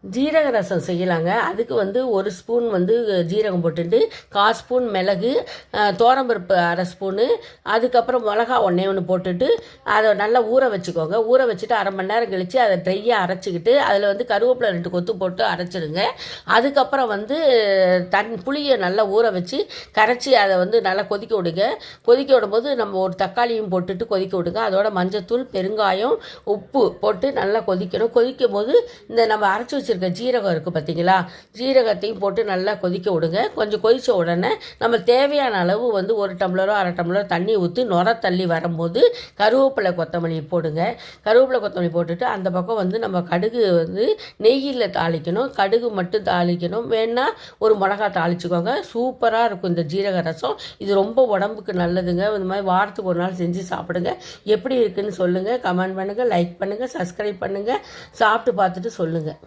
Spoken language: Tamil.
ஜீரக ரசம் செய்யலாங்க. அதுக்கு வந்து 1 ஸ்பூன் வந்து ஜீரகம் போட்டுட்டு, 1/4 ஸ்பூன் மிளகு, துவரம்பருப்பு 1/2 ஸ்பூனு, அதுக்கப்புறம் மிளகா ஒன்றே ஒன்று போட்டுட்டு அதை நல்லா ஊற வச்சுக்கோங்க. ஊற வச்சுட்டு 1/2 மணி நேரம் கழித்து அதை ட்ரையாக அரைச்சிக்கிட்டு அதில் வந்து கருவேப்பிலை 2 கொத்து போட்டு அரைச்சிடுங்க. அதுக்கப்புறம் வந்து புளியை நல்லா ஊற வச்சு கரைச்சி அதை வந்து நல்லா கொதிக்க விடுங்க. கொதிக்க விடும்போது நம்ம ஒரு தக்காளியும் போட்டுட்டு கொதிக்க விடுங்க. அதோட மஞ்சத்தூள், பெருங்காயம், உப்பு போட்டு நல்லா கொதிக்கணும். கொதிக்கும் போது இந்த நம்ம அரைச்சி வச்சிருக்க ஜீரகம் இருக்குது பார்த்தீங்களா, ஜீரகத்தையும் போட்டு நல்லா கொதிக்க விடுங்க. கொஞ்சம் கொதித்த உடனே நம்ம தேவையான அளவு வந்து 1 டம்ளரோ 1/2 டம்ளரோ தண்ணி ஊற்றி நுர தள்ளி வரும்போது கருவேப்பிலை கொத்தமல்லி போடுங்க. கருவேப்பிலை கொத்தமல்லி போட்டுட்டு அந்த பக்கம் வந்து நம்ம கடுகு வந்து நெய்யில் தாளிக்கணும். கடுகு மட்டும் தாளிக்கணும். வேணா ஒரு மிளகா தாளிச்சுக்கோங்க. சூப்பராக இருக்கும் இந்த ஜீரக ரசம். இது ரொம்ப உடம்புக்கு நல்லதுங்க. இந்த மாதிரி வாரத்துக்கு ஒரு நாள் செஞ்சு சாப்பிடுங்க. எப்படி இருக்குன்னு சொல்லுங்கள். கமெண்ட் பண்ணுங்கள், லைக் பண்ணுங்கள், சப்ஸ்கிரைப் பண்ணுங்கள். சாப்பிட்டு பார்த்துட்டு சொல்லுங்கள்.